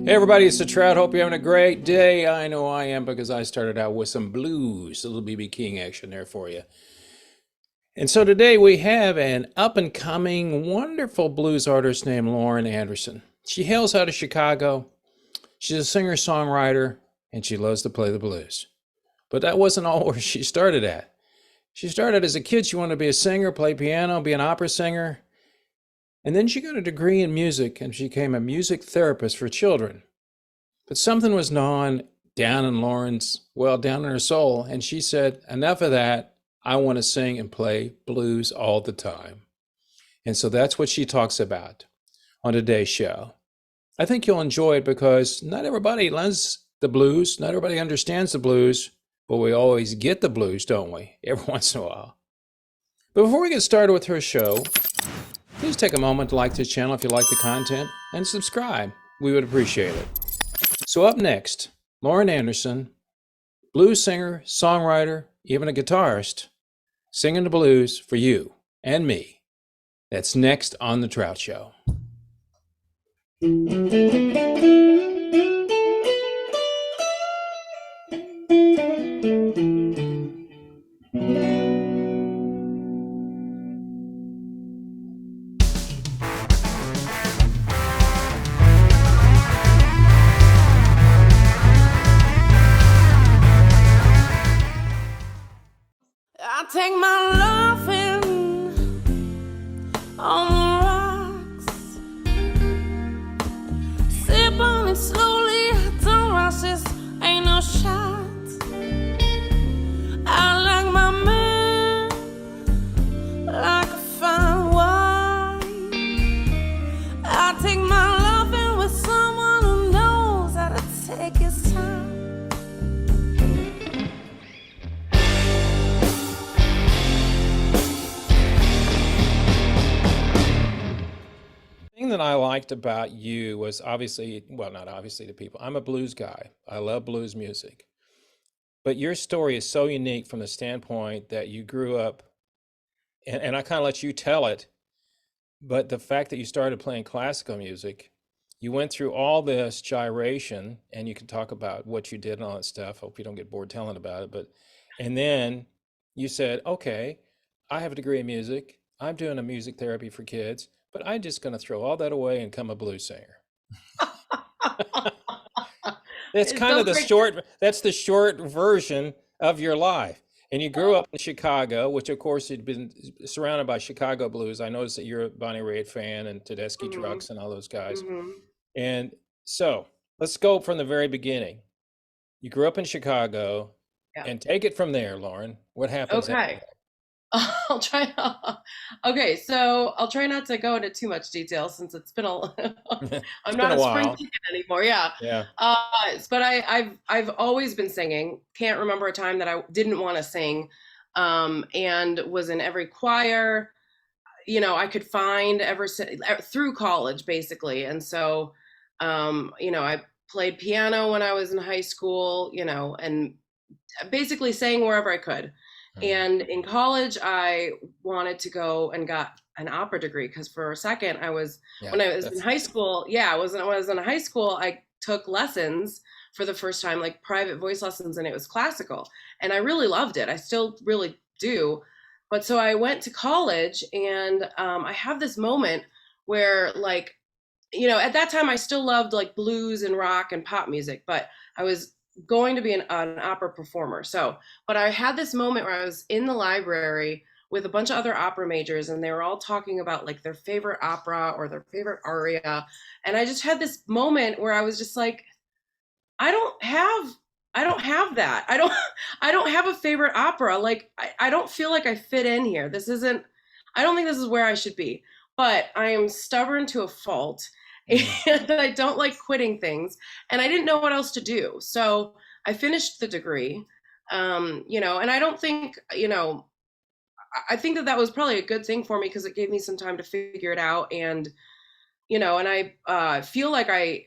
Hey everybody, it's the Trout. Hope you're having a great day. I know I am because I started out with some blues, a little BB King action there for you. And so today we have an up and coming, wonderful blues artist named Lauren Anderson. She hails out of Chicago. She's a singer songwriter and she loves to play the blues. But that wasn't all where she started at. She started as a kid, she wanted to be a singer, play piano, be an opera singer. And then she got a degree in music and she became a music therapist for children. But something was gnawing down in Lauren's, down in her soul. And she said, enough of that. I want to sing and play blues all the time. And so that's what she talks about on today's show. I think you'll enjoy it because not everybody loves the blues. Not everybody understands the blues, but we always get the blues, don't we? Every once in a while. But before we get started with her show, please take a moment to like this channel if you like the content and subscribe. We would appreciate it. So up next, Lauren Anderson, blues singer, songwriter, even a guitarist, singing the blues for you and me. That's next on The Trout Show. I take my loving on the rocks, sip on it slowly, don't rush this, ain't no shots. I like my man like a fine wine. I take my loving with someone who knows how to take his time. The thing that I liked about you was obviously, not obviously to people. I'm a blues guy. I love blues music. But your story is so unique from the standpoint that you grew up, and I kind of let you tell it, but the fact that you started playing classical music, you went through all this gyration, and you can talk about what you did and all that stuff. Hope you don't get bored telling about it. And then you said, okay, I have a degree in music. I'm doing a music therapy for kids, but I'm just going to throw all that away and become a blues singer. That's kind of that's the short version of your life. And you grew up in Chicago, which of course you'd been surrounded by Chicago blues. I noticed that you're a Bonnie Raitt fan and Tedeschi Trucks and all those guys. And so let's go from the very beginning. You grew up in Chicago and take it from there, Lauren. What happens? Okay. I'll try. Okay, so I'll try not to go into too much detail since it's been a. I'm not a spring chicken anymore. Yeah. Yeah. But I've always been singing. Can't remember a time that I didn't want to sing, and was in every choir. I could find through college basically, and so, I played piano when I was in high school. And basically sang wherever I could. And in college, I wanted to go and got an opera degree because for a second when I was in high school, when I was in high school, I took lessons for the first time, like private voice lessons, and it was classical. And I really loved it. I still really do. But so I went to college and I have this moment where at that time I still loved like blues and rock and pop music, but I was going to be an opera performer. But I had this moment where I was in the library with a bunch of other opera majors and they were all talking about like their favorite opera or their favorite aria. And I just had this moment where I was just like, I don't have that. I don't have a favorite opera. Like, I don't feel like I fit in here. I don't think this is where I should be, but I am stubborn to a fault. And I don't like quitting things. And I didn't know what else to do. So I finished the degree, and I don't think, I think that was probably a good thing for me because it gave me some time to figure it out. And, and I feel like I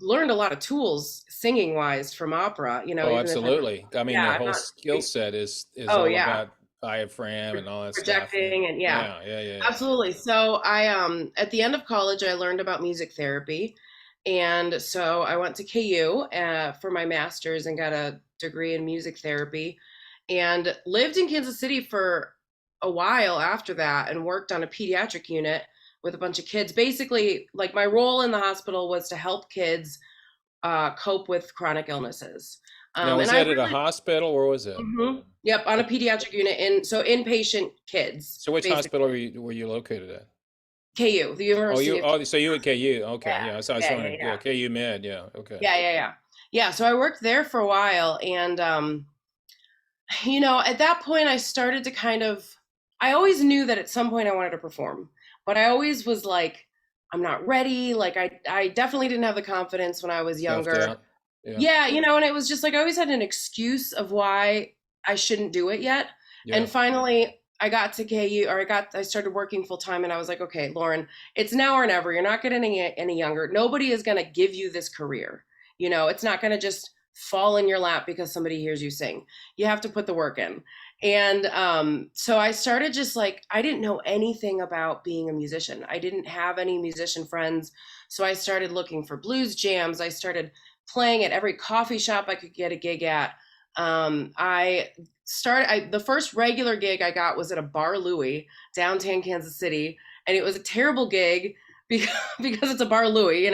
learned a lot of tools singing wise from opera, Oh, absolutely. I mean, your whole skill set is all about diaphragm and all that projecting stuff. And yeah, absolutely. So I at the end of college I learned about music therapy, And so I went to KU for my master's and got a degree in music therapy, and lived in Kansas City for a while after that and worked on a pediatric unit with a bunch of kids. Basically, like my role in the hospital was to help kids cope with chronic illnesses. Now, was And I that at a really, hospital? Where was it? yep, on a pediatric unit, so inpatient kids, So which basically. hospital were you located at? KU, the Oh, University of. so you at KU. Okay, Yeah, yeah. So I was yeah, wondering, yeah, yeah, KU Med, yeah, okay. yeah, yeah, yeah, yeah. So I worked there for a while, and at that point, I started to I always knew that at some point I wanted to perform, but I always was like, I'm not ready. Like I definitely didn't have the confidence when I was Self younger. doubt. Yeah, Yeah, and it was just like I always had an excuse of why I shouldn't do it yet. yeah, And finally I got to KU, or I started working full time, and I was like, okay, Lauren, it's now or never. You're not getting any younger. Nobody is going to give you this career. It's not going to just fall in your lap because somebody hears you sing. You have to put the work in. And so I started just like, I didn't know anything about being a musician. I didn't have any musician friends. So I started looking for blues jams. I started playing at every coffee shop I could get a gig at. The first regular gig I got was at a Bar Louie downtown Kansas City, and it was a terrible gig because it's a Bar Louie.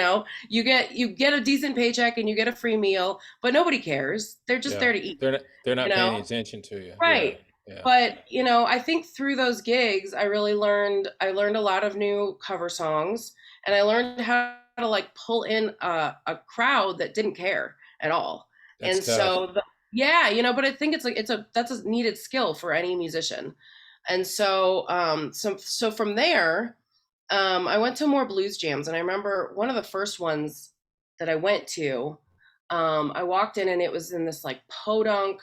You get a decent paycheck and you get a free meal, but nobody cares. They're just yeah. there to eat. They're not you paying know? attention to you. Right. Yeah, But I think through those gigs, I learned a lot of new cover songs, and I learned how to like pull in a crowd that didn't care at all. that's And tough. so, yeah, but I think that's a needed skill for any musician. And so from there, I went to more blues jams, and I remember one of the first ones that I went to. I walked in, and it was in this like podunk,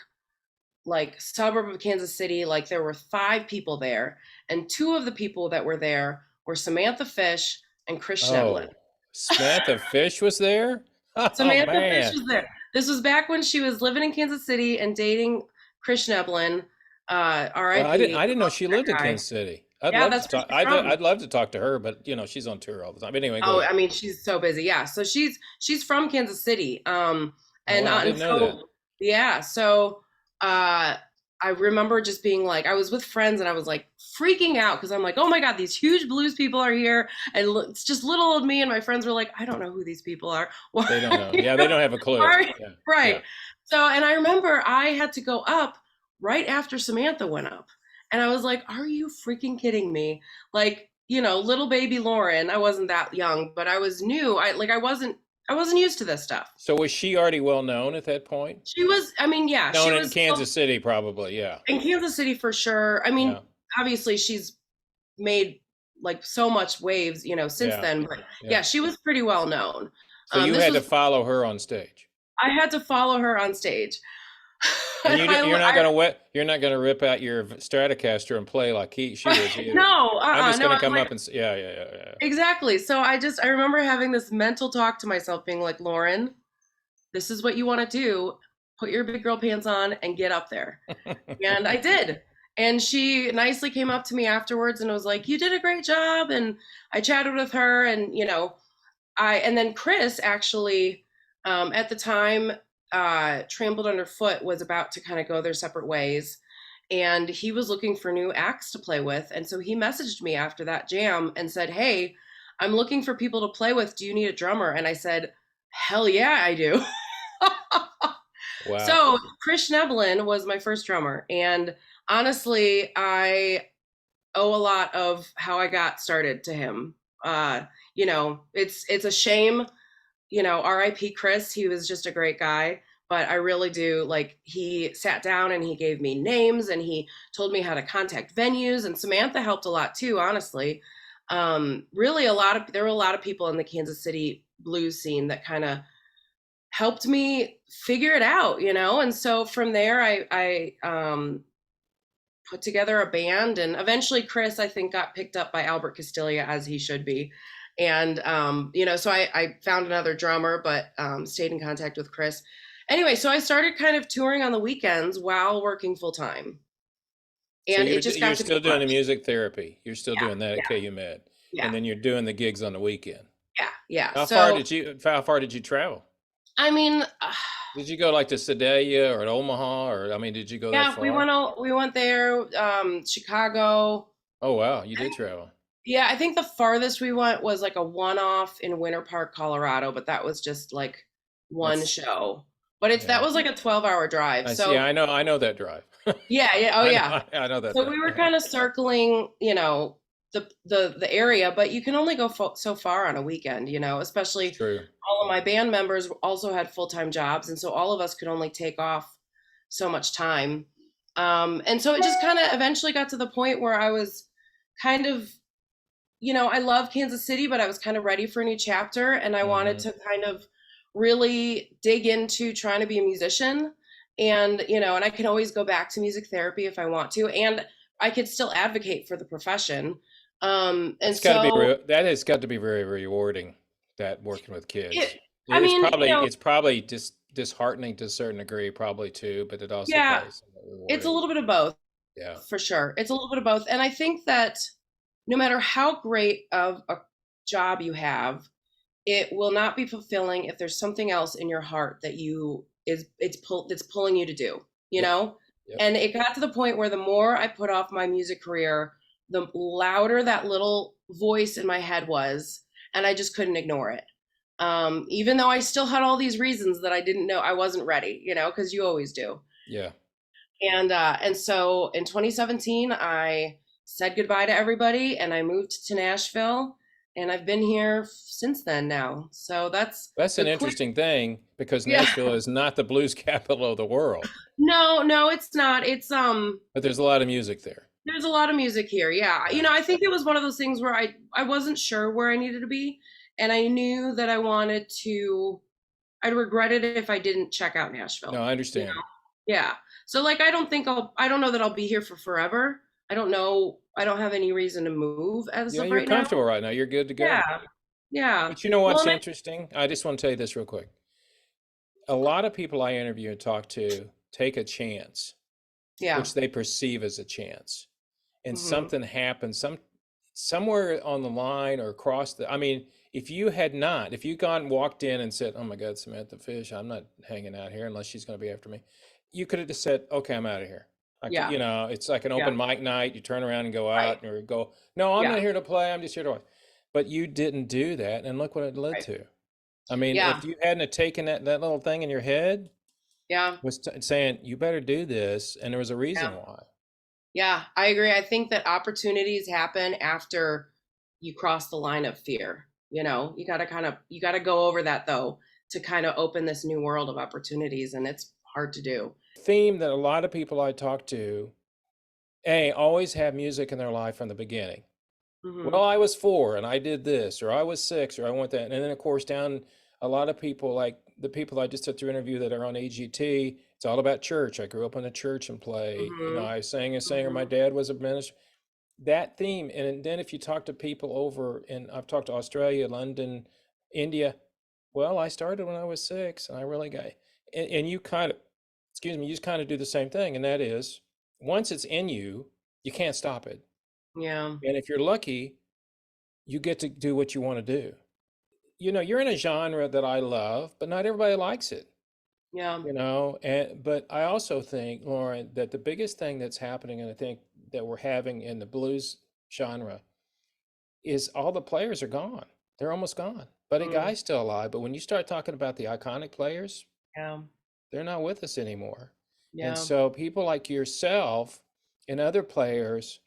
like suburb of Kansas City. Like there were 5 people there, and 2 of the people that were there were Samantha Fish and Chris Schneblin. Oh, Samantha Fish was there? Oh Samantha Fish man. was there. This was back when she was living in Kansas City and dating Chris Schneblin, Well, I didn't R.I.P. I didn't know she That lived in guy. Kansas City. I'd Yeah, love to that's where talk. she's from. I'd love to talk to her, but she's on tour all the time. But anyway, go Oh, ahead. I mean, she's so busy. Yeah, so she's from Kansas City. Oh wow, I And didn't know that. so yeah, so uh, I remember just being like, I was with friends, and I was like freaking out because I'm like, oh my God, these huge blues people are here, and it's just little old me, and my friends were like, I don't know who these people are. They don't know. You Yeah, they know, don't have a clue. right, Yeah, yeah. right. So, and I remember I had to go up right after Samantha went up, and I was like, are you freaking kidding me? Like, little baby Lauren, I wasn't that young, but I was new. I wasn't used to this stuff. So was she already well known at that point? She was, I mean, yeah, she Known in was Kansas City, probably. Yeah, in Kansas City for sure. I mean, yeah, obviously she's made like so much waves, since yeah, then, but yeah. yeah, she was pretty well known. So you This had to was, follow her on stage, I had to follow her on stage. and And you're not gonna rip out your Stratocaster and play like she is either. no, I'm just no, gonna I was come like, up and yeah, yeah, yeah, exactly. So I remember having this mental talk to myself being like, Lauren, this is what you want to do. Put your big girl pants on and get up there. yeah. And I did. And she nicely came up to me afterwards and was like, you did a great job. And I chatted with her, and, and then Chris actually, at the time, Trampled Underfoot was about to kind of go their separate ways. And he was looking for new acts to play with. And so he messaged me after that jam and said, hey, I'm looking for people to play with. Do you need a drummer? And I said, hell yeah, I do. Wow. So Chris Schneblin was my first drummer. And honestly, I owe a lot of how I got started to him. It's a shame, R.I.P. Chris. He was just a great guy. But I really do, like, he sat down and he gave me names, and he told me how to contact venues. And Samantha helped a lot too, honestly. Really there were a lot of people in the Kansas City blues scene that kind of helped me figure it out, And so from there, I put together a band, and eventually Chris, I think, got picked up by Albert Castilla, as he should be. And, so I found another drummer, but stayed in contact with Chris. Anyway, so I started kind of touring on the weekends while working full time. And So it just you're got to still be doing the much. music therapy. You're still Yeah, doing that at yeah, KU Med, yeah. and then you're doing the gigs on the weekend. Yeah. How far So, did you travel? I mean, Did you go like to Sedalia or to Omaha, or I mean, did you go that yeah, far? we went there, Chicago. Oh wow, you did travel. Yeah, I think the farthest we went was like a one-off in Winter Park, Colorado, but that was just like one That's show. But that yeah. was like a 12-hour drive. I see. So, I know that drive. yeah, yeah, oh yeah. I know that So drive. we were Yeah. kind of circling, the area, but you can only go so far on a weekend, It's especially true. all of my band members also had full-time jobs, and so all of us could only take off so much time. And so it just kind of eventually got to the point where I was kind of, I love Kansas City, but I was kind of ready for a new chapter, and I wanted Hmm. to kind of really dig into trying to be a musician. And, and I can always go back to music therapy if I want to, and I could still advocate for the profession. And That's got to be so that has got to be very rewarding. That working with kids. it, I mean, It's probably just disheartening to a certain degree, probably too, but it also yeah, probably is somewhat it's a rewarding. little bit of both Yeah. for sure. It's a little bit of both. And I think that no matter how great of a job you have, it will not be fulfilling if there's something else in your heart that that's pulling you to do, you Yep. know? Yep. And it got to the point where the more I put off my music career, the louder that little voice in my head was, and I just couldn't ignore it. Even though I still had all these reasons that I didn't know I wasn't ready, because you always do. Yeah. And so in 2017, I said goodbye to everybody and I moved to Nashville, and I've been here since then now. So that's That's the an quick. interesting thing because Yeah. Nashville is not the blues capital of the world, No, it's not. It's but there's a lot of music there. there's a lot of music here. Yeah. Yeah. I think it was one of those things where I wasn't sure where I needed to be, and I knew that I'd regret it if I didn't check out No, Nashville. I You understand. know? Yeah. So like I don't know that I'll be here for forever. I don't know. I don't have any reason to move as Yeah, of you're right now. comfortable right now. You're good to go. Yeah. Yeah. But you know Well, what's and interesting? I just want to tell you this real quick. A lot of people I interview and talk to take a chance, yeah. which they perceive as a chance, and Hmm. something happens somewhere on the line or across the. I mean, if you gone and walked in and said, "Oh my God, Samantha Fish, I'm not hanging out here unless she's going to be after me," you could have just said, "Okay, I'm out of here." Yeah. It's like an Yeah. open mic night. You turn around and go Right. out or go, "No, I'm Yeah. not here to play. I'm just here to watch." But you didn't do that, and look what it led Right. to. I mean, Yeah. if you hadn't have taken that little thing in your head Yeah. was saying you better do this, and there was a reason Yeah. why. Yeah. I agree. I think that opportunities happen after you cross the line of fear. You got to go over that though to kind of open this new world of opportunities, and it's hard to do. Theme that a lot of people I talk to, always have music in their life from the beginning. Hmm. Well, I was 4 and I did this, or I was 6, or I went that. And then, of course, down a lot of people, like the people I just took through interview that are on AGT, it's all about church. I grew up in a church and play. Hmm. I sang a singer. My Hmm. dad was a minister. That theme. And then if you talk to people over and I've talked to Australia, London, India, well, I started when I was 6 and I really got, and you kind of, excuse me, you just kind of do the same thing. And that is once it's in you, you can't stop it. Yeah. And if you're lucky, you get to do what you want to do. You're in a genre that I love, but not everybody likes it, Yeah. but I also think, Lauren, that the biggest thing that's happening, and I think that we're having in the blues genre, is all the players are gone. They're almost gone. Buddy Mm. Guy's still alive, but when you start talking about the iconic players, Yeah. they're not with us anymore. And Yeah. so people like yourself and other players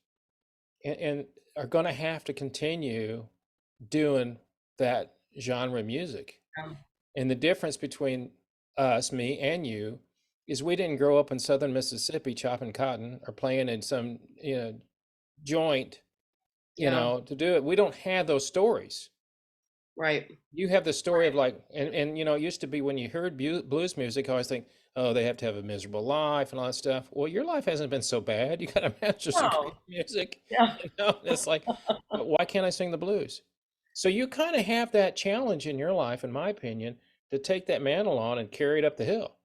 and are going to have to continue doing that genre music. Yeah. And the difference between us, me and you, is we didn't grow up in southern Mississippi chopping cotton or playing in some joint Yeah. to do it. We don't have those stories. Right. You have the story of like, and it used to be when you heard blues music, I always think, oh, they have to have a miserable life and all that stuff. Well, your life hasn't been so bad. You got to master some great No. music. Yeah. It's like, but why can't I sing the blues? So you kind of have that challenge in your life, in my opinion, to take that mantle on and carry it up the hill.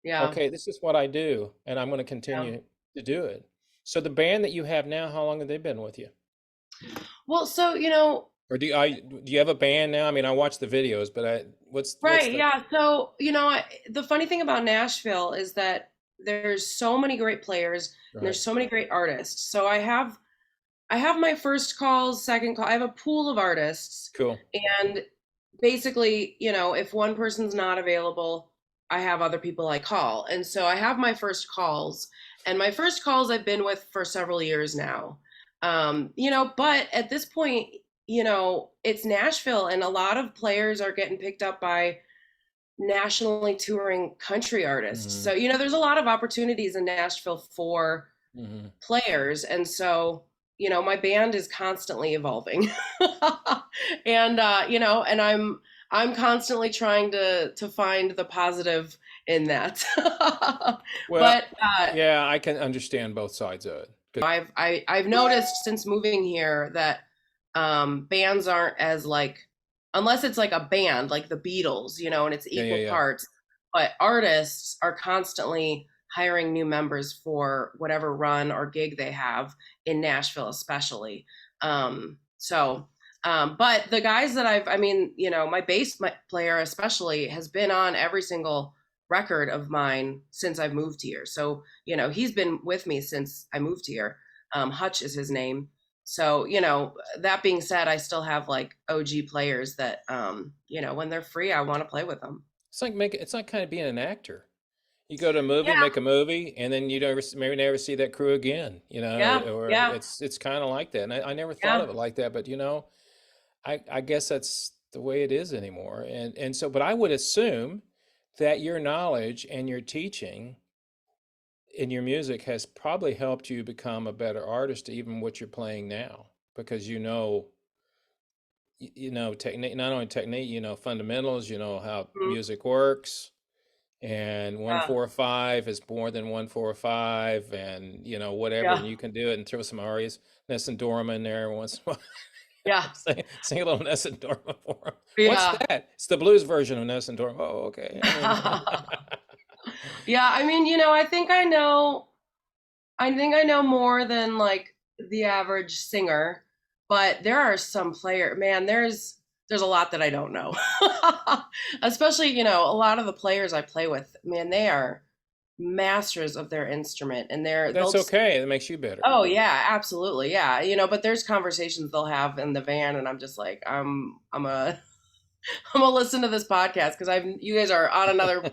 Yeah. Okay, this is what I do, and I'm going to Yeah. continue to do it. So the band that you have now, how long have they been with you? Well, so, Or do you have a band now? I mean, I watch the videos, but what's Right, the yeah. So, the funny thing about Nashville is that there's so many great players and right? there's so many great artists. So I have my first calls, second call. I have a pool of artists, Cool. and basically, if one person's not available, I have other people I call. And so I have my first calls, and my first calls I've been with for several years now. But at this point, it's Nashville, and a lot of players are getting picked up by nationally touring country artists. Hmm. So, there's a lot of opportunities in Nashville for Hmm. players. And so, my band is constantly evolving. And I'm constantly trying to find the positive in that. Well, But yeah, I can understand both sides of it. 'Cause- I've noticed since moving here that bands aren't as like, unless it's like a band like the Beatles, and it's yeah, yeah, equal yeah. parts, but artists are constantly hiring new members for whatever run or gig they have in Nashville, especially. But the guys that I mean, my player especially has been on every single record of mine since I've moved here. So, he's been with me since I moved here. Hutch is his name. So, that being said, I still have like OG players that, when they're free, I want to play with them. it's like kind of being an actor. You go to a movie, Yeah, make a movie, and then you maybe never see that crew again, yeah, or yeah, it's kind of like that. And I never thought yeah. of it like that, but I guess that's the way it is anymore. And so, but I would assume that your knowledge and your teaching in your music has probably helped you become a better artist, even what you're playing now, because technique, not only technique, fundamentals, how Mhm. music works, and one Yeah, four five is more than 1 4 5, and whatever, yeah, and you can do it and throw some arias, Nessun Dorma in there once in a while. yeah, Sing a little Nessun Dorma for him. What's yeah. that? It's the blues version of Nessun Dorma. Oh, okay. I mean, Yeah, I mean, I think I know more than like the average singer, but there are some player, man, there's a lot that I don't know. Especially, a lot of the players I play with, man, they are masters of their instrument, and but they'll that's just, okay. It makes you better. oh yeah, absolutely. Yeah. But there's conversations they'll have in the van, and I'm just like, I'm a I'm gonna listen to this podcast because you guys are on another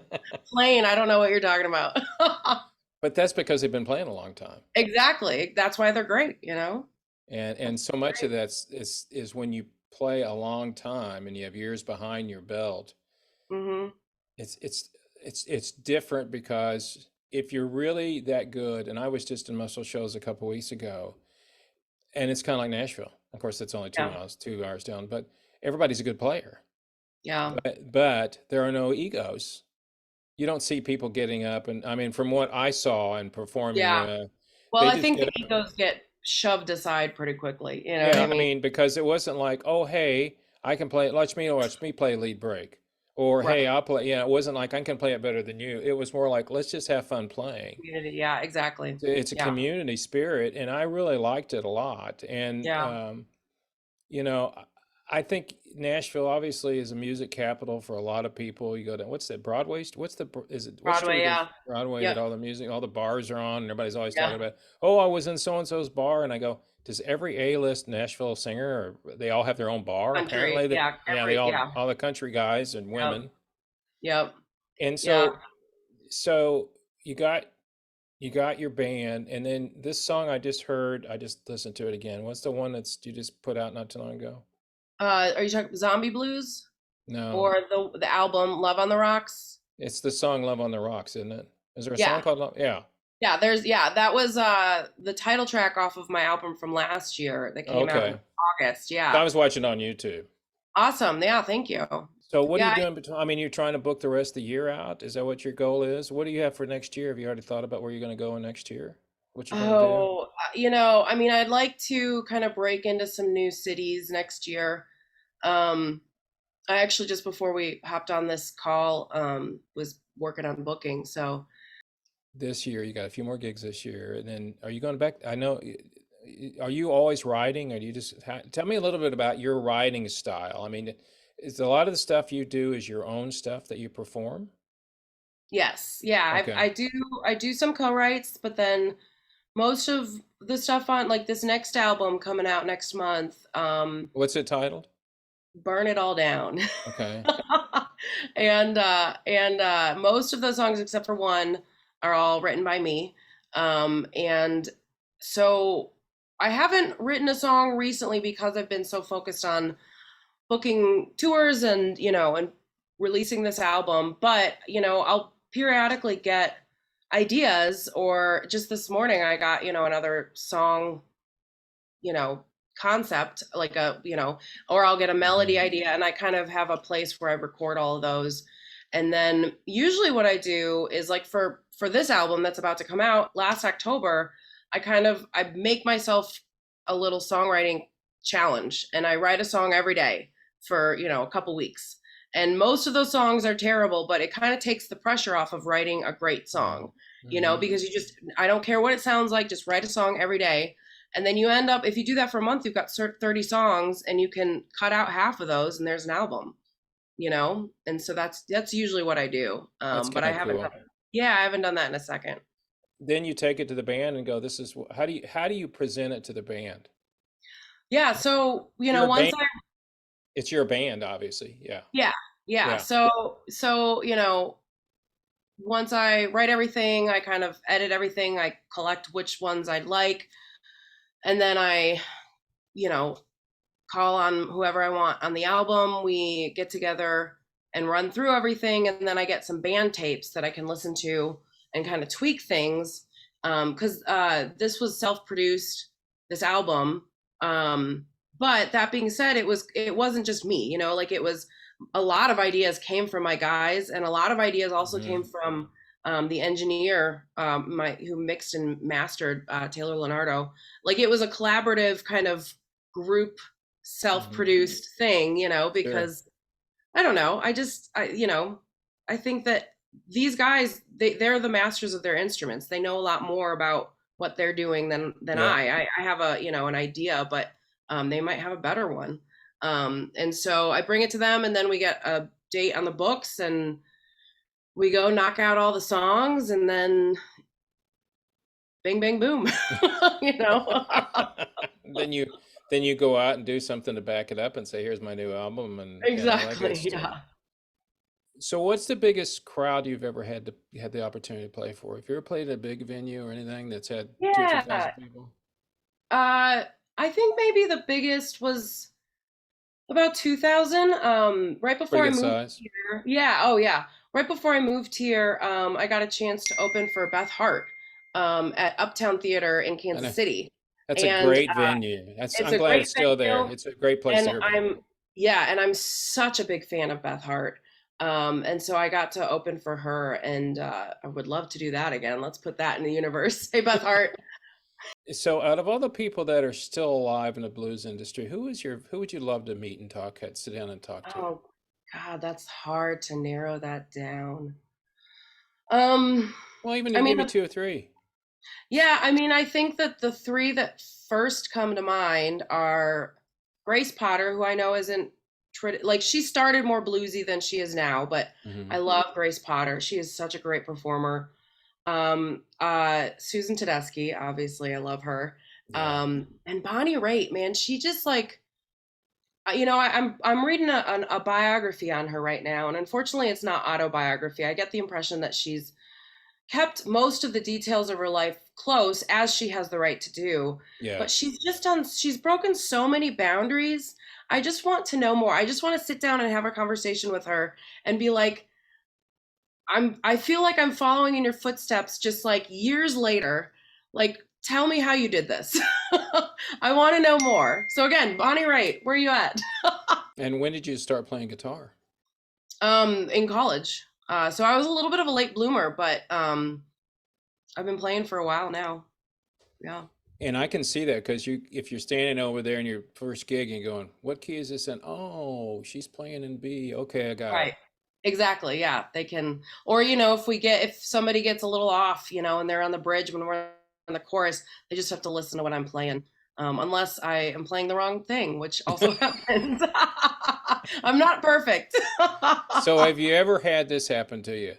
plane. I don't know what you're talking about. But that's because they've been playing a long time. Exactly. That's why they're great, And so much of that's is when you play a long time and you have years behind your belt, Hmm. it's it's it's different because if you're really that good, and I was just in Muscle Shows a couple weeks ago, and it's kind of like Nashville. Of course, it's only Yeah. 2 hours down, but everybody's a good player. Yeah. But there are no egos. You don't see people getting up, and I mean, from what I saw and performing, Yeah. Well, they I just think get the up. egos get shoved aside pretty quickly. You know what I Yeah, I mean? mean, because it wasn't like, oh, hey, I can play. Watch me play lead break, or hey, Right. I'll play. Yeah, it wasn't like I can play it better than you. It was more like let's just have fun playing. Community. Yeah, exactly. It's a Yeah. community spirit, and I really liked it a lot. And Yeah. you know, I think Nashville obviously is a music capital for a lot of people. You go to what's that Broadway? Is it what Broadway. street is Yeah. Broadway that Yep. all the music, all the bars are on, and everybody's always talking Yeah. about, oh, I was in so and so's bar, and I go, does every A-list Nashville singer, or they all have their own bar? Country. Apparently, that Yeah. yeah, they Yeah. all the country guys and Yep. women, Yep. and Yeah. so you got your band, and then this song I just heard, I just listened to it again. What's the one that's you just put out not too long ago? Are you talking Zombie Blues No. or the album Love on the Rocks? It's the song "Love on the Rocks," isn't it? Is there a song Yeah. called Love? Yeah. Yeah, that was the title track off of my album from last year that came out in Okay. August. I Yeah. was watching on YouTube. Awesome. Yeah, thank you. So what are you Yeah. doing between? I mean, you're trying to book the rest of the year out. Is that what your goal is? What do you have for next year? Have you already thought about where you're going to go in next year? What you're going to do? Oh, I mean, I'd like to kind of break into some new cities next year. Um, I actually just before we hopped on this call, was working on booking. So This year, you got a few more gigs this year, and then are you going back? I know are you always writing, or do you just tell me a little bit about your writing style? I mean, is a lot of the stuff you do is your own stuff that you perform? Yes. Yeah, Okay. I do some co-writes, but then most of the stuff on like this next album coming out next month, What's it titled? Burn It All Down. Okay. And most of those songs except for one are all written by me. And so I haven't written a song recently because I've been so focused on booking tours and and releasing this album, but I'll periodically get ideas, or just this morning I got another song, you know concept, like or I'll get a melody Mhm. idea, and I kind of have a place where I record all of those. And then usually what I do is, like, for this album that's about to come out last October, I make myself a little songwriting challenge, and I write a song every day for a couple weeks. And most of those songs are terrible, but it kind of takes the pressure off of writing a great Right. song, Hmm. because I don't care what it sounds like, just write a song every day. And then you end up, if you do that for a month, you've got 30 songs, and you can cut out half of those and there's an album. And so that's usually what I do. That's But kind I of haven't cool. done, yeah, I haven't done that in a second. Then you take it to the band and go, this is how do you present it to the band? Yeah, so You're a band. once I It's your band, obviously. Yeah. yeah, yeah. Yeah. So once I write everything, I kind of edit everything, I collect which ones I'd like, and then I you know call on whoever I want on the album. We get together and run through everything, and then I get some band tapes that I can listen to and kind of tweak things. Because this was self-produced, this album. But that being said, it wasn't just me. Like, it was a lot of ideas came from my guys, and a lot of ideas also came Hmm. from the engineer, who mixed and mastered, Taylor Leonardo. Like, it was a collaborative kind of group Hmm. self-produced thing, Sure. because I don't know. I think that these guys, they're the masters of their instruments. They know a lot more about what they're doing than Yeah. I have an idea, but they might have a better one. And so I bring it to them, and then we get a date on the books, and we go knock out all the songs, and then bing, bang, boom. you know? Then you go out and do something to back it up and say, here's my new album, and all that good Exactly. stuff. Yeah. So what's the biggest crowd you've ever had the opportunity to play for? Have you ever played at a big venue or anything that's had two or three Yeah. thousand people? Uh, I think maybe the biggest was about 2000, right before Pretty I good moved size. here. Yeah, oh yeah. Right before I moved here, I got a chance to open for Beth Hart, at Uptown Theater in And Kansas City. that's a And great venue. it's I'm a glad great it's still there. venue, It's a great place to and hear band. I'm such a big fan of Beth Hart. And so I got to open for her, and I would love to do that again. Let's put that in the universe. Hey, Beth Hart. So out of all the people that are still alive in the blues industry, who would you love to meet and sit down and talk to? Oh God, that's hard to narrow that down. Um, Well, even I you mean, give me two or three. yeah, I mean, I think that the three that first come to mind are Grace Potter, who I know isn't like, she started more bluesy than she is now, but I Hmm. love Grace Potter. She is such a great performer. Susan Tedeschi, obviously, I love her. Yeah. And Bonnie Raitt, man, she just, like, I'm reading a biography on her right now, and unfortunately, it's not autobiography. I get the impression that she's kept most of the details of her life close, as she has the right to do. Yeah. But she's broken so many boundaries. I just want to know more. I just want to sit down and have a conversation with her and be like, I feel like I'm following in your footsteps, just like years later. Like, tell me how you did this. I want to know more. So again, Bonnie Raitt, where are you at? And when did you start playing guitar? In college. So I was a little bit of a late bloomer, but I've been playing for a while now. Yeah. And I can see that because if you're standing over there in your first gig and going, "What key is this in?" Oh, she's playing in B. Okay, I got it. Right. Exactly. Yeah. They can, or, if somebody gets a little off, and they're on the bridge when we're in the chorus, they just have to listen to what I'm playing. unless I am playing the wrong thing, which also happens. I'm not perfect. So have you ever had this happen to you?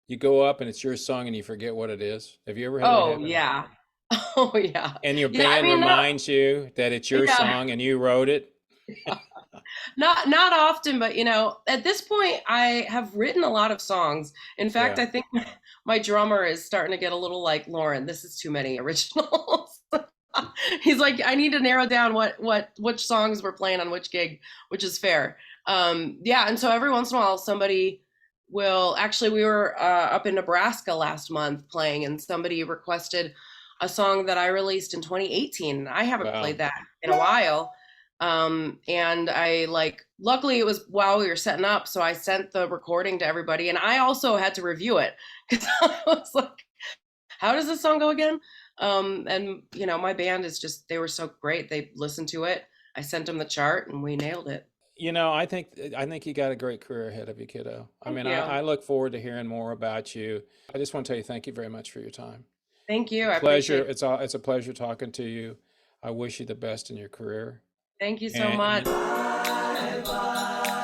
You go up and it's your song and you forget what it is. Have you ever had that Oh happen? yeah. Oh yeah. And your Yeah, I band mean, reminds you that it's your yeah, song and you wrote it? not often, but at this point I have written a lot of songs. In fact, Yeah. I think my drummer is starting to get a little like, Lauren, this is too many originals. He's like, I need to narrow down which songs we're playing on which gig, which is fair. Yeah, and so every once in a while somebody will, actually we were up in Nebraska last month playing, and somebody requested a song that I released in 2018. I haven't Wow. played that in a while. And I luckily it was while we were setting up, so I sent the recording to everybody, and I also had to review it because I was like, how does this song go again? And my band is just, they were so great. They listened to it. I sent them the chart and we nailed it. I think you got a great career ahead of you, kiddo. I Thank mean, you. I look forward to hearing more about you. I just want to tell you thank you very much for your time. Thank you. It's I a pleasure. appreciate it. It's a pleasure talking to you. I wish you the best in your career. Thank you so And much. you